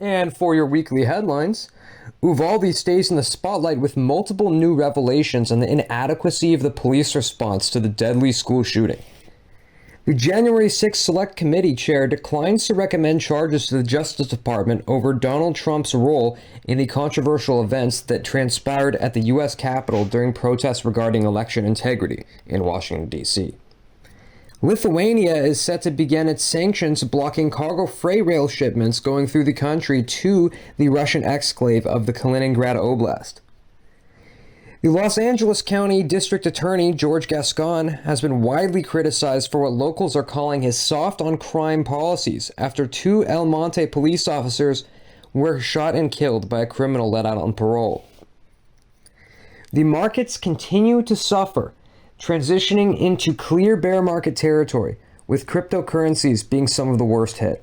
And for your weekly headlines, Uvalde stays in the spotlight with multiple new revelations on the inadequacy of the police response to the deadly school shooting. The January 6th Select Committee chair declines to recommend charges to the Justice Department over Donald Trump's role in the controversial events that transpired at the U.S. Capitol during protests regarding election integrity in Washington, D.C. Lithuania is set to begin its sanctions blocking cargo freight rail shipments going through the country to the Russian exclave of the Kaliningrad Oblast. The Los Angeles County District Attorney, George Gascon, has been widely criticized for what locals are calling his soft-on-crime policies after two El Monte police officers were shot and killed by a criminal let out on parole. The markets continue to suffer, transitioning into clear bear market territory, with cryptocurrencies being some of the worst hit.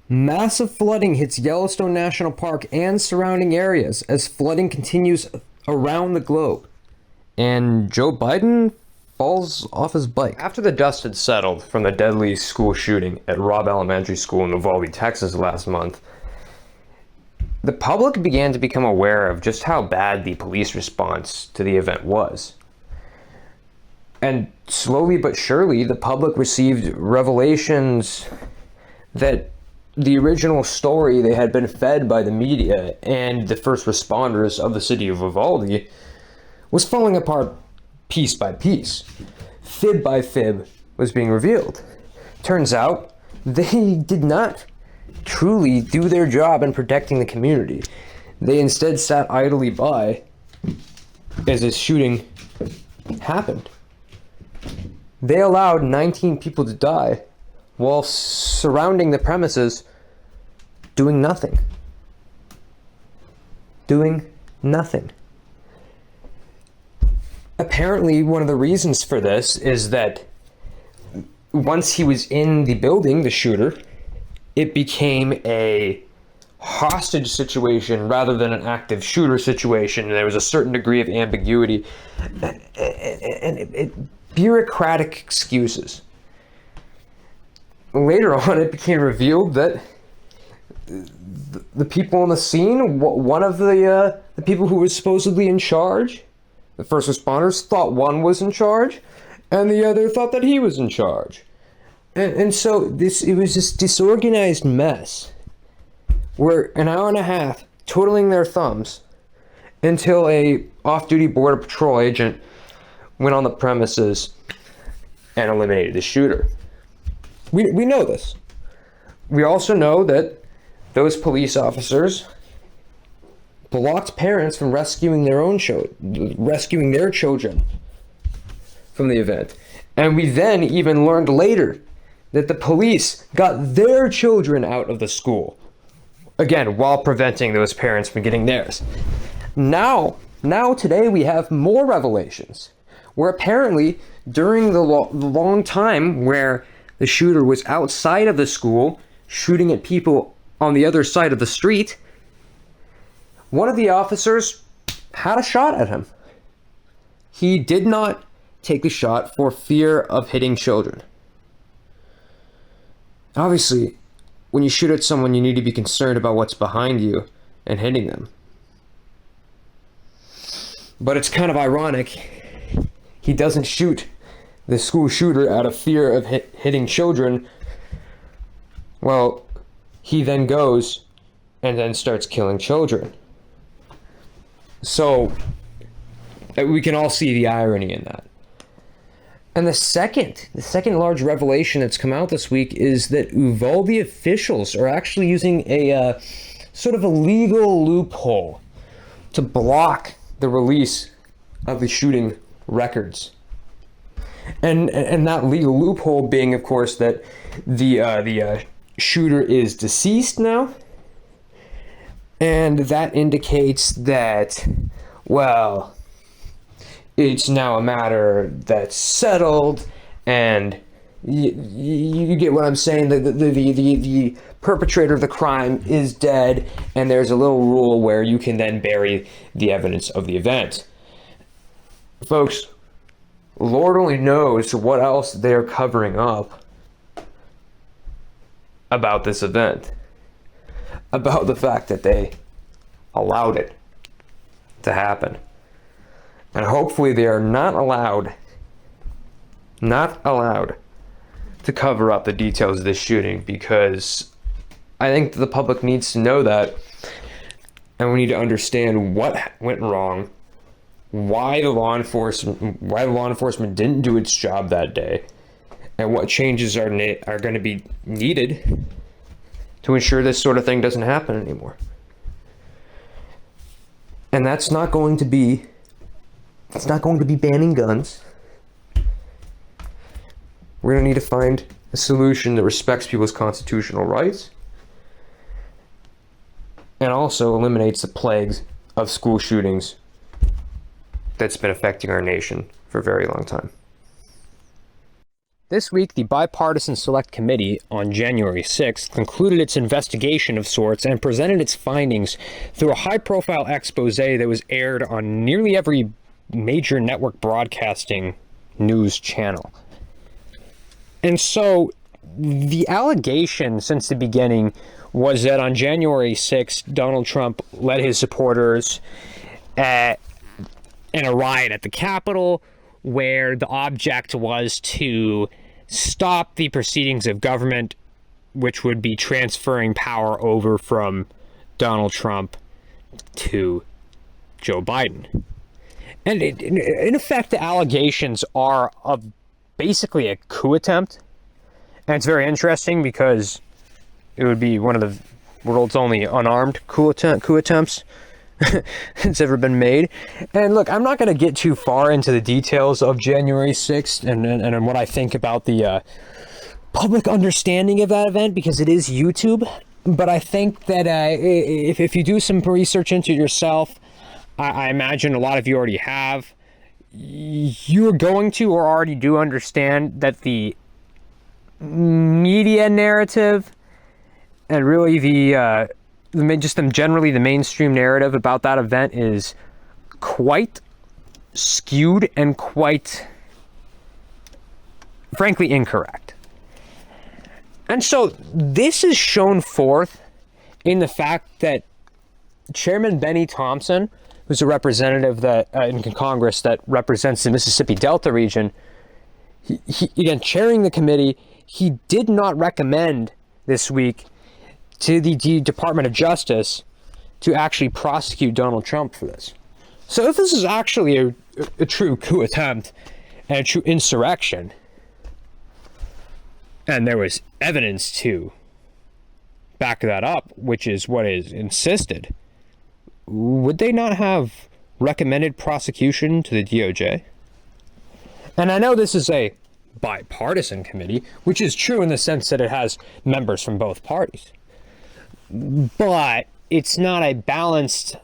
Massive flooding hits Yellowstone National Park and surrounding areas as flooding continues around the globe. And Joe Biden falls off his bike. After the dust had settled from the deadly school shooting at Robb Elementary School in Uvalde, Texas last month, the public began to become aware of just how bad the police response to the event was. And slowly but surely, the public received revelations that the original story they had been fed by the media and the first responders of the city of Uvalde was falling apart piece by piece. Fib by fib was being revealed. Turns out they did not truly do their job in protecting the community. They instead sat idly by as this shooting happened. They allowed 19 people to die while surrounding the premises doing nothing. Doing nothing. Apparently, one of the reasons for this is that once he was in the building, the shooter, it became a hostage situation rather than an active shooter situation. And there was a certain degree of ambiguity and bureaucratic excuses. Later on, it became revealed that the people on the scene, one of the people who was supposedly in charge, the first responders, thought one was in charge, and the other thought that he was in charge. And so it was this disorganized mess where an hour and a half twiddling their thumbs until a off-duty Border Patrol agent went on the premises and eliminated the shooter. We know this. We also know that those police officers blocked parents from rescuing their children from the event. And we then even learned later that the police got their children out of the school. Again, while preventing those parents from getting theirs. Now today we have more revelations where apparently during the long time where the shooter was outside of the school shooting at people on the other side of the street, one of the officers had a shot at him. He did not take the shot for fear of hitting children. Obviously, when you shoot at someone, you need to be concerned about what's behind you and hitting them. But it's kind of ironic. He doesn't shoot the school shooter out of fear of hitting children. Well, he then goes and then starts killing children. So we can all see the irony in that. And the second large revelation that's come out this week is that Uvalde officials are actually using a sort of a legal loophole to block the release of the shooting records. And that legal loophole being, of course, that the shooter is deceased now, and that indicates that, well, it's now a matter that's settled, and you get what I'm saying. The perpetrator of the crime is dead, and there's a little rule where you can then bury the evidence of the event. Folks, Lord only knows what else they're covering up about this event. about the fact that they allowed it to happen. And hopefully they are not allowed to cover up the details of this shooting, because I think the public needs to know that, and we need to understand what went wrong, why the law enforcement didn't do its job that day, and what changes are going to be needed to ensure this sort of thing doesn't happen anymore. And that's not going to be banning guns. We're going to need to find a solution that respects people's constitutional rights and also eliminates the plagues of school shootings that's been affecting our nation for a very long time. This week, the Bipartisan Select Committee on January 6th concluded its investigation of sorts and presented its findings through a high-profile expose that was aired on nearly every major network broadcasting news channel. And so the allegation since the beginning was that on January 6th, Donald Trump led his supporters in a riot at the Capitol, where the object was to stop the proceedings of government, which would be transferring power over from Donald Trump to Joe Biden. And in effect, the allegations are of basically a coup attempt. And it's very interesting because it would be one of the world's only unarmed coup attempts that's ever been made. And look, I'm not going to get too far into the details of January 6th and what I think about the public understanding of that event, because it is YouTube. But I think that if you do some research into it yourself, I imagine a lot of you already have, you're going to or already do understand that the media narrative and really generally the mainstream narrative about that event is quite skewed and quite, frankly, incorrect. And so this is shown forth in the fact that Chairman Benny Thompson, who's a representative in Congress that represents the Mississippi Delta region, he again, chairing the committee, he did not recommend this week to the Department of Justice to actually prosecute Donald Trump for this. So if this is actually a true coup attempt and a true insurrection, and there was evidence to back that up, which is what is insisted, would they not have recommended prosecution to the DOJ? And I know this is a bipartisan committee, which is true in the sense that it has members from both parties. But it's not a balanced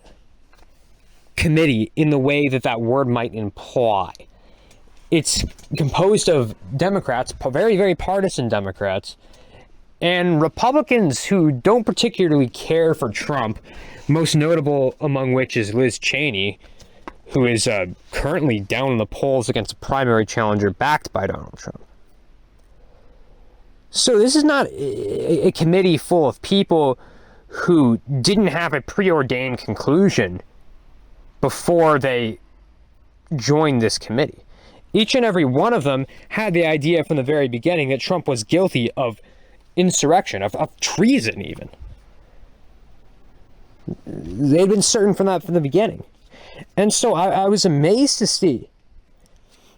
committee in the way that that word might imply. It's composed of Democrats, very, very partisan Democrats, and Republicans who don't particularly care for Trump, most notable among which is Liz Cheney, who is currently down in the polls against a primary challenger backed by Donald Trump. So this is not a committee full of people who didn't have a preordained conclusion before they joined this committee. Each and every one of them had the idea from the very beginning that Trump was guilty of insurrection, of treason even. They'd been certain from the beginning. And so I was amazed to see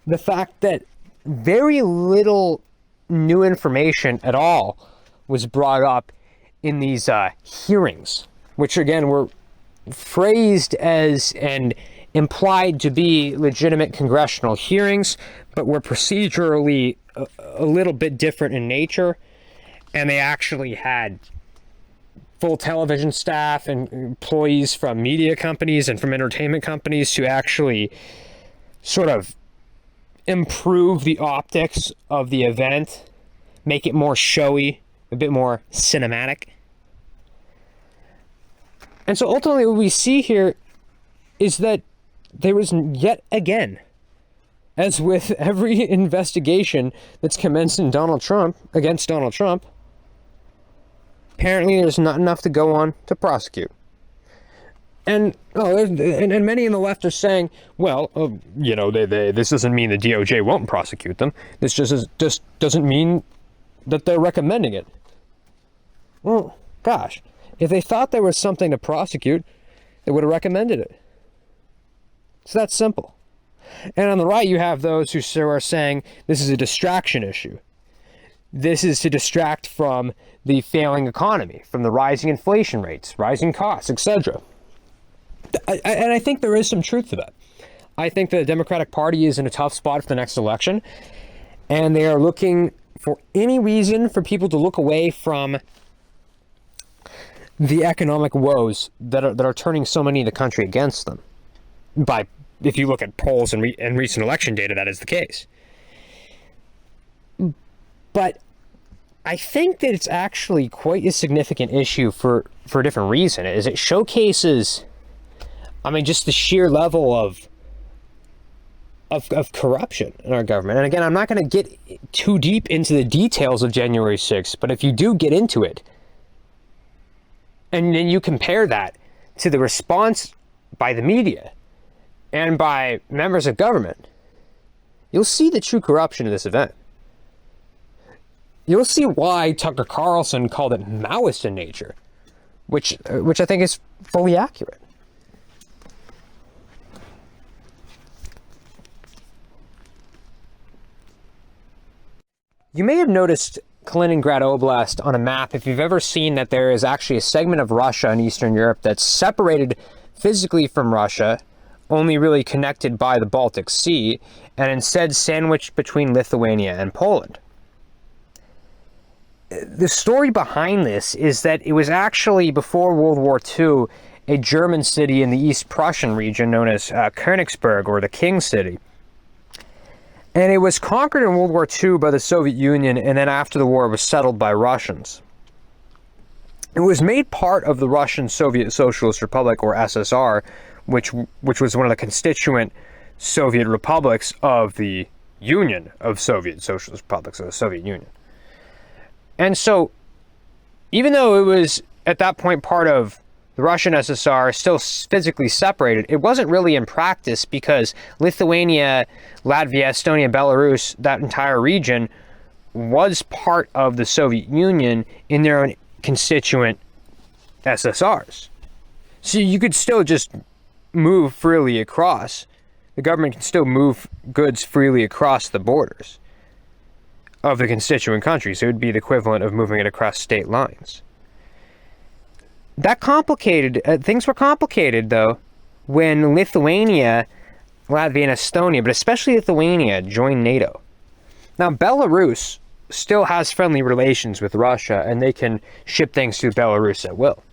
the fact that very little new information at all was brought up in these hearings, which again were phrased as and implied to be legitimate congressional hearings, but were procedurally a little bit different in nature. And they actually had full television staff and employees from media companies and from entertainment companies to actually sort of improve the optics of the event, make it more showy, a bit more cinematic. And so ultimately what we see here is that there was yet again, as with every investigation that's commenced against Donald Trump, apparently there's not enough to go on to prosecute. And many in the left are saying, well, this doesn't mean the DOJ won't prosecute them. This just doesn't mean that they're recommending it. Well, gosh, if they thought there was something to prosecute, they would have recommended it. It's that simple. And on the right, you have those who are saying this is a distraction issue. This is to distract from the failing economy, from the rising inflation rates, rising costs, etc. And I think there is some truth to that. I think the Democratic Party is in a tough spot for the next election, and they are looking for any reason for people to look away from the economic woes that are turning so many in the country against them. If you look at polls and recent election data, that is the case. But I think that it's actually quite a significant issue for a different reason. Is it showcases, just the sheer level of corruption in our government. And again, I'm not going to get too deep into the details of January 6th, but if you do get into it, and then you compare that to the response by the media and by members of government, you'll see the true corruption of this event. You'll see why Tucker Carlson called it Maoist in nature, which I think is fully accurate. You may have noticed Kaliningrad Oblast on a map if you've ever seen that there is actually a segment of Russia and Eastern Europe that's separated physically from Russia, only really connected by the Baltic Sea, and instead sandwiched between Lithuania and Poland. The story behind this is that it was actually, before World War II, a German city in the East Prussian region known as Königsberg, or the King City. And it was conquered in World War II by the Soviet Union, and then after the war was settled by Russians. It was made part of the Russian Soviet Socialist Republic, or SSR, which was one of the constituent Soviet republics of the Union of Soviet Socialist Republics, of the Soviet Union. And so, even though it was at that point part of the Russian SSR, still physically separated, it wasn't really in practice because Lithuania, Latvia, Estonia, Belarus, that entire region was part of the Soviet Union in their own constituent SSRs. So you could still just move freely across. The government can still move goods freely across the borders of the constituent countries. It would be the equivalent of moving it across state lines. That complicated, things were complicated though, when Lithuania, Latvia, and Estonia, but especially Lithuania, joined NATO. Now, Belarus still has friendly relations with Russia, and they can ship things through Belarus at will.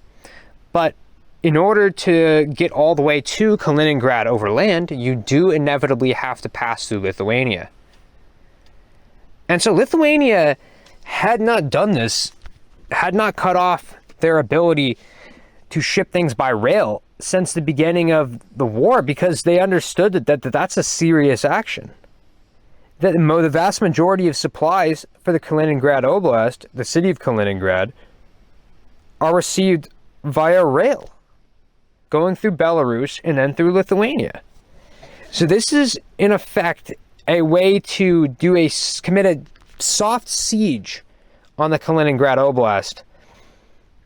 But in order to get all the way to Kaliningrad over land, you do inevitably have to pass through Lithuania. And so Lithuania had not done this, had not cut off their ability to ship things by rail since the beginning of the war, because they understood that that's a serious action. That the vast majority of supplies for the Kaliningrad Oblast, the city of Kaliningrad, are received via rail, going through Belarus and then through Lithuania. So this is, in effect, a way to commit a soft siege on the Kaliningrad Oblast,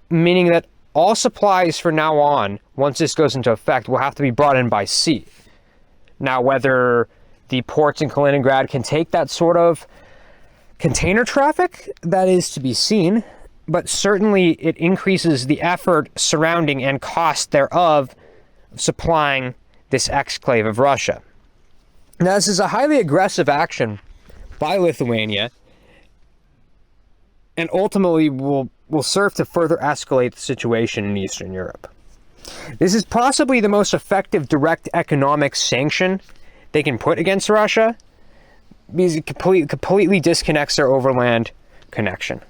meaning that all supplies from now on, once this goes into effect, will have to be brought in by sea. Now, whether the ports in Kaliningrad can take that sort of container traffic, that is to be seen, but certainly it increases the effort surrounding and cost thereof of supplying this exclave of Russia. Now, this is a highly aggressive action by Lithuania, and ultimately will serve to further escalate the situation in Eastern Europe. This is possibly the most effective direct economic sanction they can put against Russia, because it completely disconnects their overland connection.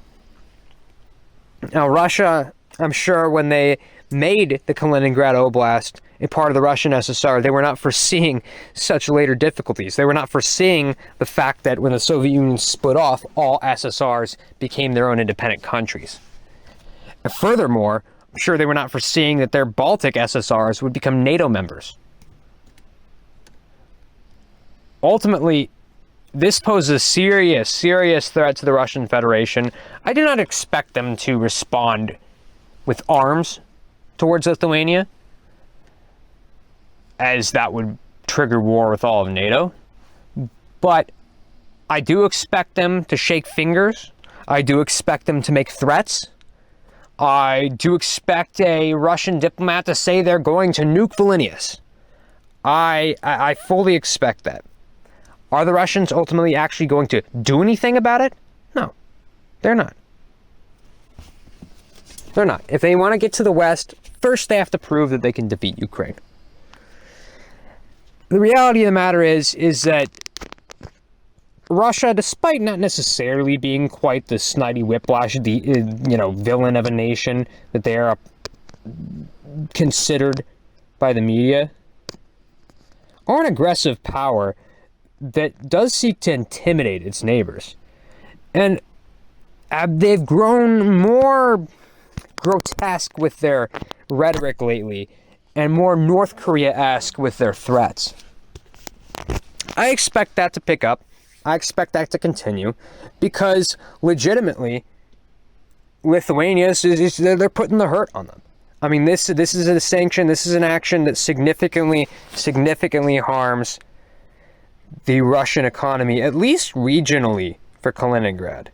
Now, Russia, I'm sure when they made the Kaliningrad Oblast a part of the Russian SSR, they were not foreseeing such later difficulties. They were not foreseeing the fact that when the Soviet Union split off, all SSRs became their own independent countries. Furthermore, I'm sure they were not foreseeing that their Baltic SSRs would become NATO members. Ultimately, this poses a serious, serious threat to the Russian Federation. I do not expect them to respond with arms towards Lithuania, as that would trigger war with all of NATO. But I do expect them to shake fingers. I do expect them to make threats. I do expect a Russian diplomat to say they're going to nuke Vilnius. I fully expect that. Are the Russians ultimately actually going to do anything about it? No, they're not. They're not. If they want to get to the West, first they have to prove that they can defeat Ukraine. The reality of the matter is that Russia, despite not necessarily being quite the snidey whiplash, villain of a nation that they are considered by the media, are an aggressive power that does seek to intimidate its neighbors. And they've grown more grotesque with their rhetoric lately and more North Korea-esque with their threats. I expect that to pick up. I expect that to continue because legitimately Lithuania they're putting the hurt on them. I mean, this is a sanction, this is an action that significantly harms the Russian economy, at least regionally, for Kaliningrad.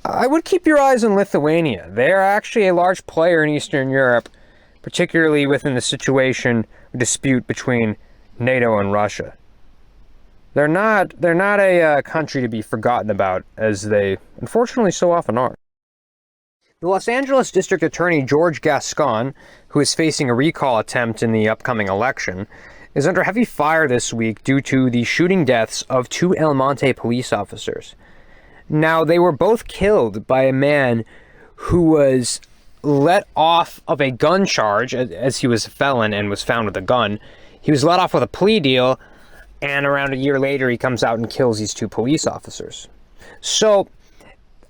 I would keep your eyes on Lithuania. They are actually a large player in Eastern Europe, particularly within the dispute between NATO and Russia. They're not a country to be forgotten about, as they unfortunately so often are. The Los Angeles District Attorney George Gascon, who is facing a recall attempt in the upcoming election, is under heavy fire this week due to the shooting deaths of 2 El Monte police officers. Now, they were both killed by a man who was let off of a gun charge, as he was a felon and was found with a gun. He was let off with a plea deal, and around a year later, he comes out and kills these 2 police officers. So,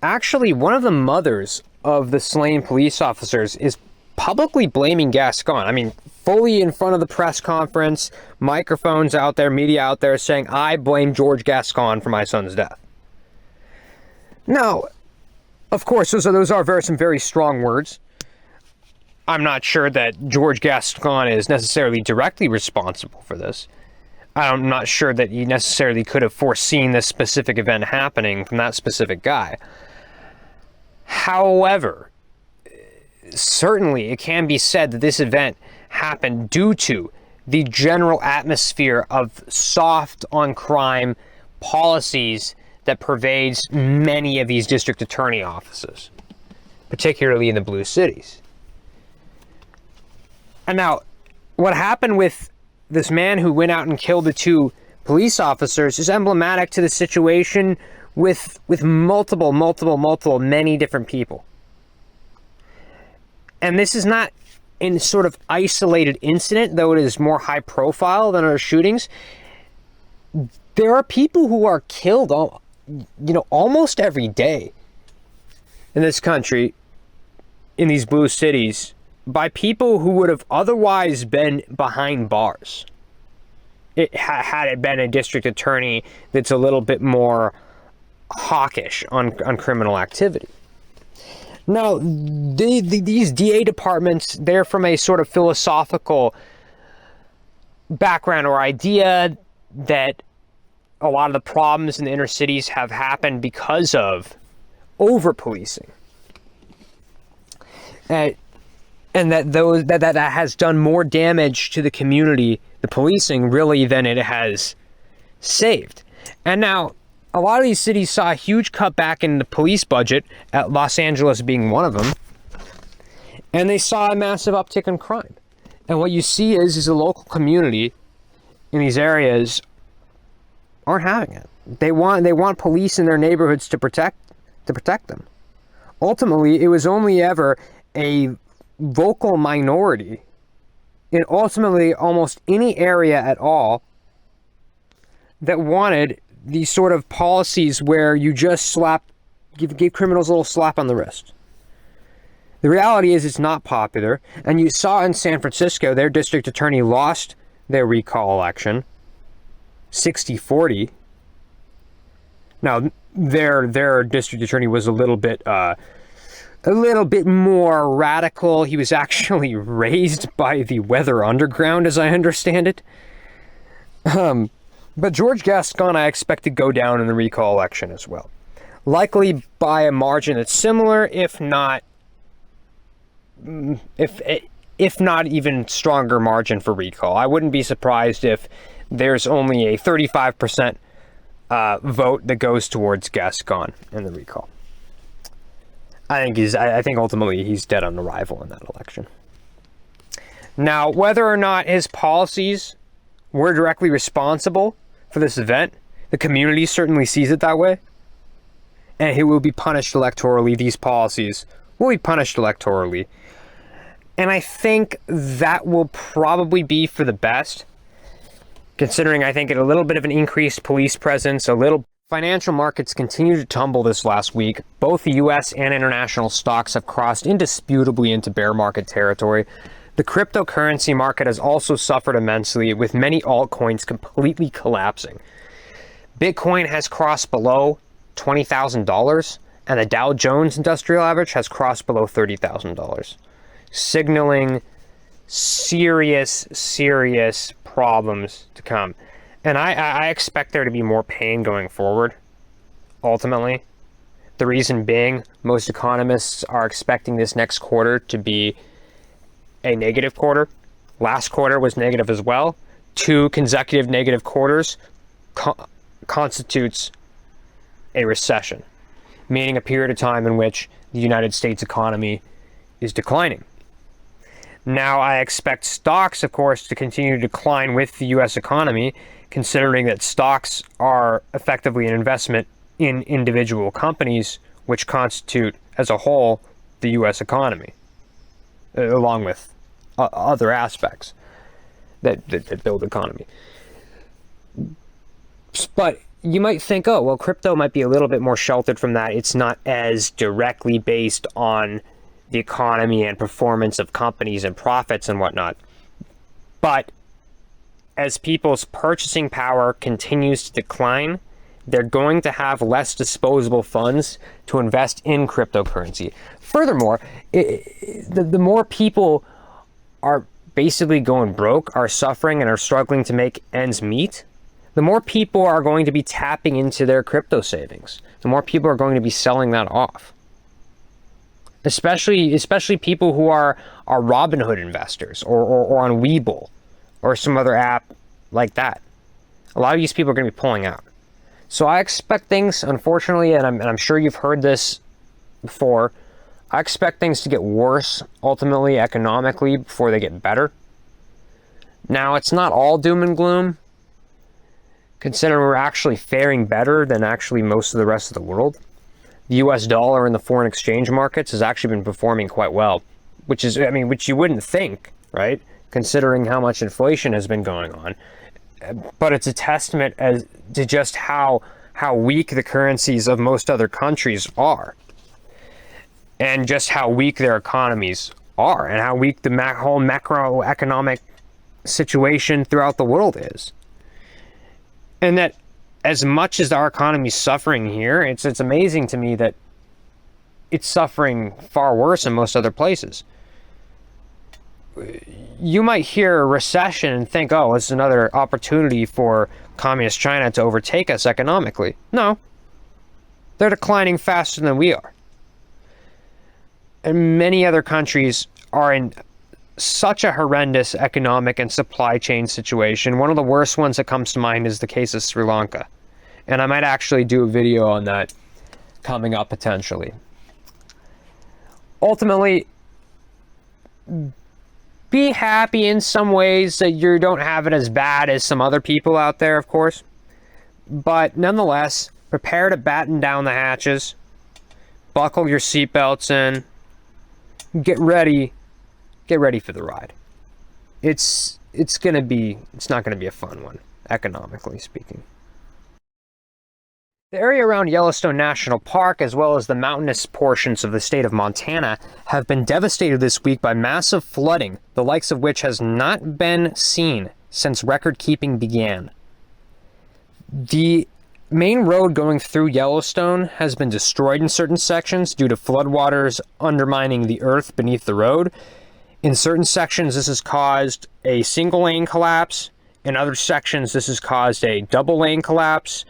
actually, one of the mothers of the slain police officers is publicly blaming Gascon. I mean, fully in front of the press conference, microphones out there, media out there saying, I blame George Gascon for my son's death. Now, of course, those are some very strong words. I'm not sure that George Gascon is necessarily directly responsible for this. I'm not sure that he necessarily could have foreseen this specific event happening from that specific guy. However, certainly it can be said that this event happened due to the general atmosphere of soft on crime policies that pervades many of these district attorney offices, particularly in the blue cities. And now, what happened with this man who went out and killed the 2 police officers is emblematic to the situation with many different people. And this is not in sort of isolated incident, though it is more high profile than other shootings. There are people who are killed, almost every day in this country, in these blue cities, by people who would have otherwise been behind bars. Had it been a district attorney that's a little bit more hawkish on criminal activity. Now, these DA departments, they're from a sort of philosophical background or idea that a lot of the problems in the inner cities have happened because of over-policing. And that has done more damage to the community, the policing, really, than it has saved. And now, a lot of these cities saw a huge cutback in the police budget, at Los Angeles being one of them, and they saw a massive uptick in crime. And what you see is the local community in these areas aren't having it. They want police in their neighborhoods to protect them. Ultimately, it was only ever a vocal minority in ultimately almost any area at all that wanted these sort of policies where you just give criminals a little slap on the wrist. The reality is it's not popular, and you saw in San Francisco, their district attorney lost their recall election, 60-40. Now, their district attorney was a little bit more radical. He was actually raised by the Weather Underground, as I understand it. But George Gascon, I expect to go down in the recall election as well. Likely by a margin that's similar, if not even stronger margin for recall. I wouldn't be surprised if there's only a 35% vote that goes towards Gascon in the recall. I think ultimately he's dead on arrival in that election. Now, whether or not his policies were directly responsible for this event, the community certainly sees it that way, and he will be punished electorally. These policies will be punished electorally. And I think that will probably be for the best, considering I think a little bit of an increased police presence, Financial markets continue to tumble this last week. Both the US and international stocks have crossed indisputably into bear market territory. The cryptocurrency market has also suffered immensely, with many altcoins completely collapsing. Bitcoin has crossed below $20,000, and the Dow Jones Industrial Average has crossed below $30,000, signaling serious problems to come. And I expect there to be more pain going forward, ultimately. The reason being, most economists are expecting this next quarter to be a negative quarter. Last quarter was negative as well. 2 consecutive negative quarters constitutes a recession, meaning a period of time in which the United States economy is declining. Now, I expect stocks, of course, to continue to decline with the U.S. economy, considering that stocks are effectively an investment in individual companies, which constitute, as a whole, the U.S. economy, along with other aspects that build the economy. But you might think, oh, well, crypto might be a little bit more sheltered from that. It's not as directly based on the economy and performance of companies and profits and whatnot. But as people's purchasing power continues to decline, they're going to have less disposable funds to invest in cryptocurrency. Furthermore, the more people are basically going broke, are suffering, and are struggling to make ends meet, the more people are going to be tapping into their crypto savings. The more people are going to be selling that off. Especially people who are Robinhood investors or on Webull or some other app like that. A lot of these people are going to be pulling out. So I expect things, unfortunately, and I'm sure you've heard this before, I expect things to get worse, ultimately, economically, before they get better. Now, it's not all doom and gloom, considering we're actually faring better than actually most of the rest of the world. The US dollar in the foreign exchange markets has actually been performing quite well, which you wouldn't think, right? Considering how much inflation has been going on. But it's a testament as to just how weak the currencies of most other countries are, and just how weak their economies are, and how weak the whole macroeconomic situation throughout the world is. And that as much as our economy is suffering here, it's amazing to me that it's suffering far worse in most other places. You might hear a recession and think, oh, it's another opportunity for communist China to overtake us economically. No. They're declining faster than we are. And many other countries are in such a horrendous economic and supply chain situation. One of the worst ones that comes to mind is the case of Sri Lanka. And I might actually do a video on that coming up potentially. Ultimately, be happy in some ways that you don't have it as bad as some other people out there, of course. But nonetheless, prepare to batten down the hatches, buckle your seatbelts in, get ready for the ride. It's not gonna be a fun one, economically speaking. The area around Yellowstone National Park, as well as the mountainous portions of the state of Montana, have been devastated this week by massive flooding, the likes of which has not been seen since record keeping began. The main road going through Yellowstone has been destroyed in certain sections due to floodwaters undermining the earth beneath the road. In certain sections, this has caused a single lane collapse. In other sections, this has caused a double lane collapse.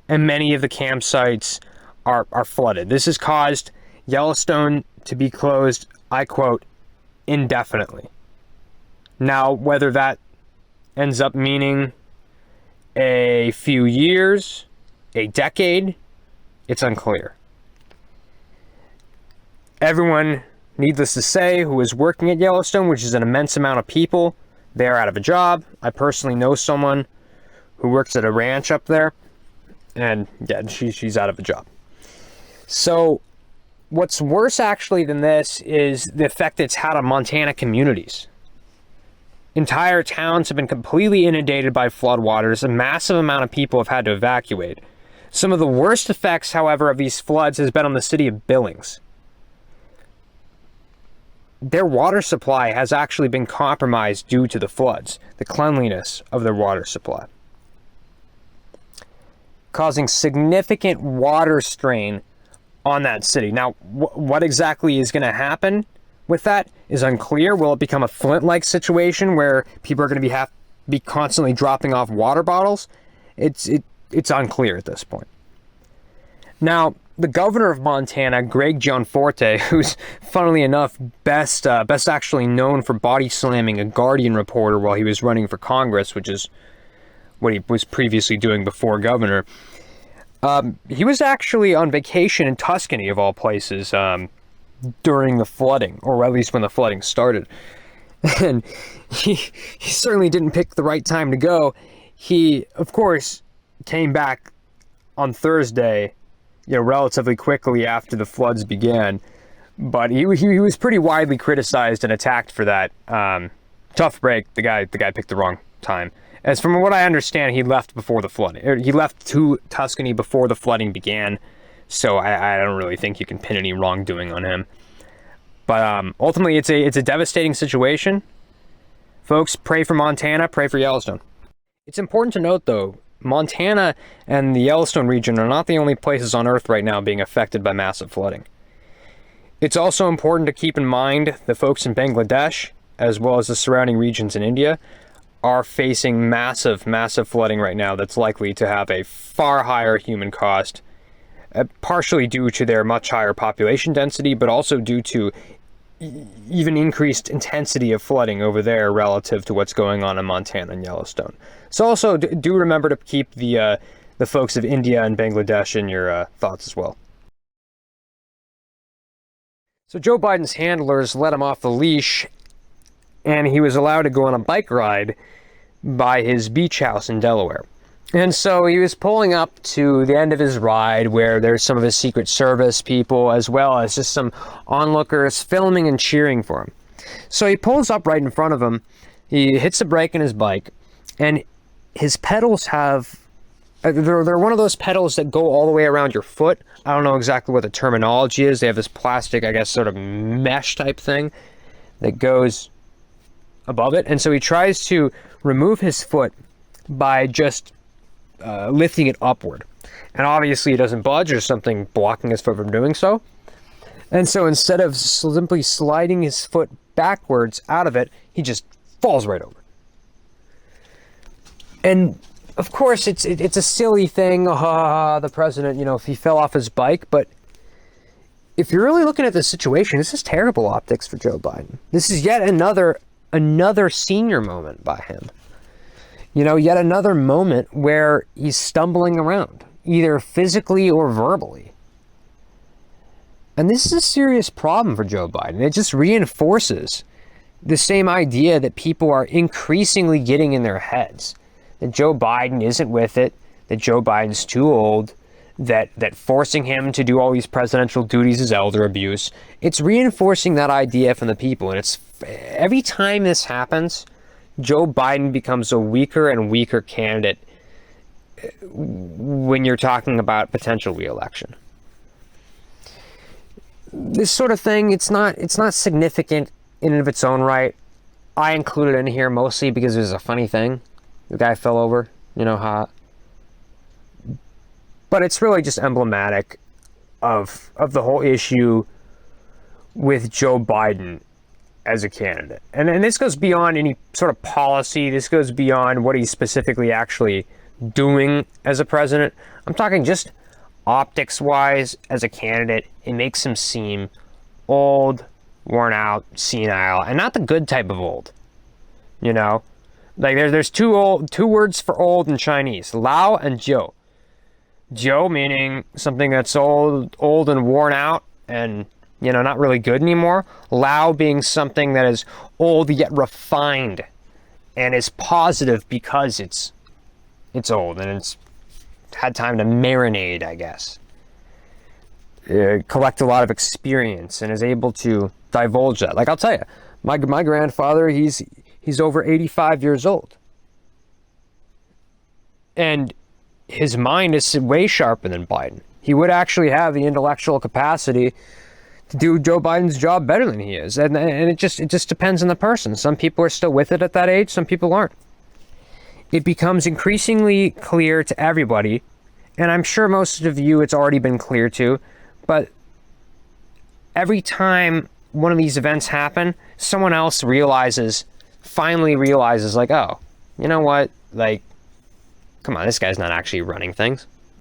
And many of the campsites are flooded. This has caused Yellowstone to be closed, I quote, indefinitely. Now, whether that ends up meaning a few years, a decade, it's unclear. Everyone, needless to say, who is working at Yellowstone, which is an immense amount of people, they're out of a job. I personally know someone who works at a ranch up there. And yeah, she's out of a job. So what's worse actually than this is the effect it's had on Montana communities. Entire towns have been completely inundated by floodwaters. A massive amount of people have had to evacuate. Some of the worst effects, however, of these floods has been on the city of Billings. Their water supply has actually been compromised due to the floods, the cleanliness of their water supply, causing significant water strain on that city. Now, what exactly is going to happen with that is unclear. Will it become a Flint-like situation where people are going to be constantly dropping off water bottles? It's unclear at this point. Now, the governor of Montana, Greg Gianforte, who's funnily enough best actually known for body slamming a Guardian reporter while he was running for Congress, which is what he was previously doing before governor. He was actually on vacation in Tuscany, of all places, during the flooding, or at least when the flooding started. And he certainly didn't pick the right time to go. He, of course, came back on Thursday, relatively quickly after the floods began. But he was pretty widely criticized and attacked for that. Tough break. The guy picked the wrong time. As from what I understand, he left before the flooding. He left to Tuscany before the flooding began, so I don't really think you can pin any wrongdoing on him. But ultimately, it's a devastating situation. Folks, pray for Montana, pray for Yellowstone. It's important to note, though, Montana and the Yellowstone region are not the only places on Earth right now being affected by massive flooding. It's also important to keep in mind the folks in Bangladesh, as well as the surrounding regions in India, are facing massive flooding right now that's likely to have a far higher human cost, partially due to their much higher population density, but also due to even increased intensity of flooding over there relative to what's going on in Montana and Yellowstone. So also do remember to keep the folks of India and Bangladesh in your thoughts as well. So Joe Biden's handlers let him off the leash, and he was allowed to go on a bike ride by his beach house in Delaware. And so he was pulling up to the end of his ride where there's some of his Secret Service people, as well as just some onlookers filming and cheering for him. So he pulls up right in front of him, he hits the brake in his bike, and his pedals have, they're one of those pedals that go all the way around your foot. I don't know exactly what the terminology is. They have this plastic, I guess, sort of mesh type thing that goes above it. And so he tries to remove his foot by just lifting it upward. And obviously it doesn't budge. There's something blocking his foot from doing so. And so instead of simply sliding his foot backwards out of it, he just falls right over. And of course, it's a silly thing. The president, if he fell off his bike. But if you're really looking at the situation, this is terrible optics for Joe Biden. This is yet another senior moment by him. Yet another moment where he's stumbling around, either physically or verbally. And this is a serious problem for Joe Biden. It just reinforces the same idea that people are increasingly getting in their heads. That Joe Biden isn't with it, that Joe Biden's too old, that forcing him to do all these presidential duties is elder abuse. It's reinforcing that idea from the people. And it's every time this happens, Joe Biden becomes a weaker and weaker candidate when you're talking about potential re-election. This sort of thing, it's not significant in and of its own right. I included it in here mostly because it was a funny thing. The guy fell over, but it's really just emblematic of the whole issue with Joe Biden as a candidate. And this goes beyond any sort of policy. This goes beyond what he's specifically actually doing as a president. I'm talking just optics-wise as a candidate. It makes him seem old, worn out, senile, and not the good type of old. Like there's two words for old in Chinese: Lao and Jiu. Jiu meaning something that's old and worn out and not really good anymore. Lao being something that is old yet refined and is positive because it's old and it's had time to marinate, I guess. Collect a lot of experience and is able to divulge that. Like I'll tell you, my grandfather, he's over 85 years old. And his mind is way sharper than Biden. He would actually have the intellectual capacity to do Joe Biden's job better than he is. And it just depends on the person. Some people are still with it at that age, some people aren't. It becomes increasingly clear to everybody, and I'm sure most of you it's already been clear to, but every time one of these events happen, someone else finally realizes like, oh, you know what? Like, come on, this guy's not actually running things.